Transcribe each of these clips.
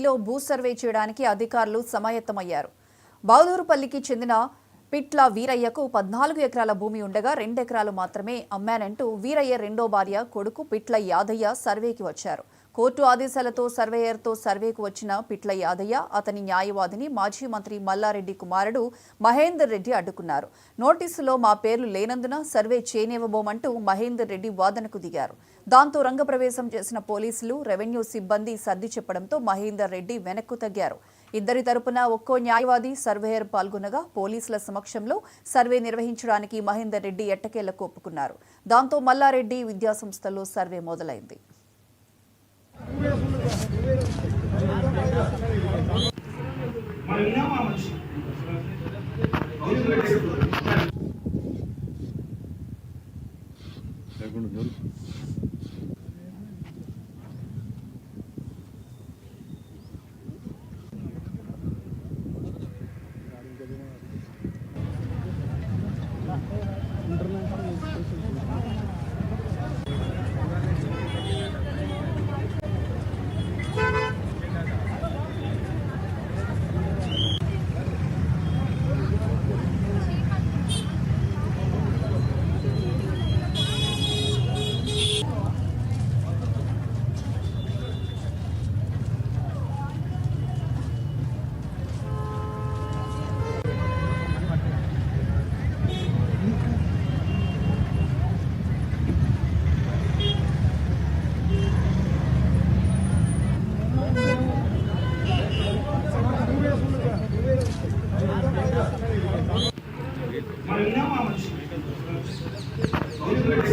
లో భూ సర్వే చేయడానికి అధికారులు సమాయత్తమయ్యారు. బౌదూరుపల్లికి చెందిన పిట్ల వీరయ్యకు 14 ఎకరాల భూమి ఉండగా 2 ఎకరాలు మాత్రమే అమ్మానంటూ వీరయ్య రెండో భార్య కొడుకు పిట్ల యాదయ్య సర్వేకి వచ్చారు. కోర్టు ఆదేశాలతో సర్వేయర్తో సర్వేకు వచ్చిన పిట్ల యాదయ్య అతని న్యాయవాదిని మాజీ మంత్రి మల్లారెడ్డి కుమారుడు మహేందర్ రెడ్డి అడ్డుకున్నారు. నోటీసులో మా పేర్లు లేనందున సర్వే చేయనివ్వబోమంటూ మహేందర్ రెడ్డి వాదనకు దిగారు. దాంతో రంగప్రవేశం చేసిన పోలీసులు, రెవెన్యూ సిబ్బంది సర్ది చెప్పడంతో మహేందర్ రెడ్డి వెనక్కు తగ్గారు. ఇద్దరి తరపున ఒక్కో న్యాయవాది, సర్వేయర్ పాల్గొనగా పోలీసుల సమక్షంలో సర్వే నిర్వహించడానికి మహేందర్ రెడ్డి ఎట్టకేలకు ఒప్పుకున్నారు. దాంతో మల్లారెడ్డి విద్యాసంస్థలో సర్వే మొదలైంది.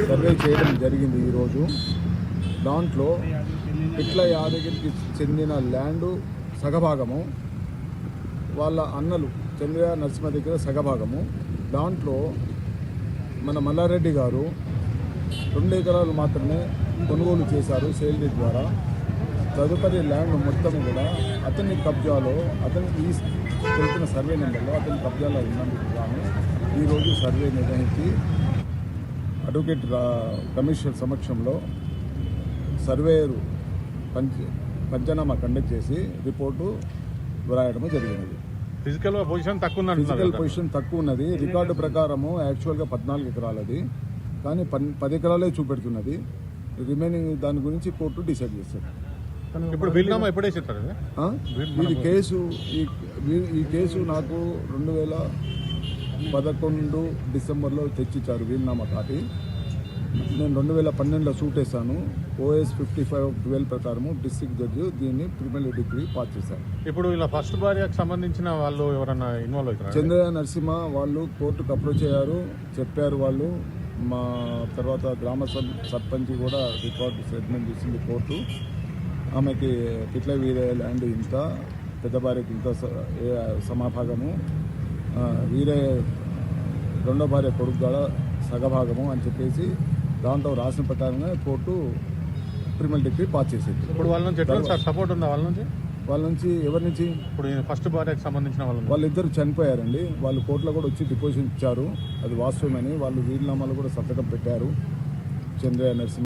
సర్వే చేయడం జరిగింది ఈరోజు. దాంట్లో పిట్ల యాదగిరికి చెందిన ల్యాండు సగభాగము, వాళ్ళ అన్నలు చంద్ర నరసింహ దగ్గర సగభాగము. దాంట్లో మన మల్లారెడ్డి గారు 2 ఎకరాలు మాత్రమే కొనుగోలు చేశారు సేల్ డీడ్ ద్వారా. తదుపరి ల్యాండ్ మొత్తం కూడా అతని కబ్జాలో, అతని ఈ తెలిపిన సర్వే నెంబర్లో అతని కబ్జాలో ఉన్నందుకు గాను ఈరోజు సర్వే నిర్వహించి అడ్వకేట్ కమిషనర్ సమక్షంలో సర్వేయరు పంచనామా కండక్ట్ చేసి రిపోర్టు వ్రాయడం జరిగినది. ఫిజికల్ పొజిషన్ తక్కువ ఉన్నది. రికార్డు ప్రకారము యాక్చువల్గా 14 ఎకరాలది, కానీ 10 ఎకరాలే చూపెడుతున్నది. రిమైనింగ్ దాని గురించి కోర్టు డిసైడ్ చేస్తారు. ఇప్పుడు ఇది కేసు ఈ కేసు నాకు 2011 డిసెంబర్లో తెచ్చిచ్చారు వీలునామా కాపీ. నేను 2012లో సూట్ వేసాను. OS 55/12 ప్రకారము డిస్ట్రిక్ట్ జడ్జి దీన్ని ప్రిలిమినరీ డిగ్రీ పాస్ చేశారు. ఇప్పుడు ఇలా ఫస్ట్ భార్యకు సంబంధించిన వాళ్ళు ఎవరైనా ఇన్వాల్వ్ అవుతారు? చంద్ర నరసింహ వాళ్ళు కోర్టుకు అప్రోచ్ అయ్యారు, చెప్పారు వాళ్ళు. మా తర్వాత గ్రామ సర్పంచ్ కూడా రికార్డు స్టేట్మెంట్ ఇచ్చింది కోర్టు. ఆమెకి పిట్ల వీరయ్య ల్యాండ్ ఇంత, పెద్ద భార్యకి ఇంత సమాభాగము, వీరయ్య రెండో భార్య కొడుకు కూడా సగభాగము అని చెప్పేసి దాంట్లో రాసిన ప్రకారంగా కోర్టు ప్రిలిమినరీ డిగ్రీ పాస్ చేసేది. ఇప్పుడు వాళ్ళ నుంచి సపోర్ట్ ఉందా? వాళ్ళ నుంచి ఎవరి నుంచి? ఇప్పుడు ఫస్ట్ భార్యకు సంబంధించిన వాళ్ళిద్దరు చనిపోయారండి. వాళ్ళు కోర్టులో కూడా వచ్చి డిపోజిషన్ ఇచ్చారు, అది వాస్తవమని. వాళ్ళు వీలునామాలు కూడా సంతకం పెట్టారు, చంద్రయ్య నరసింహ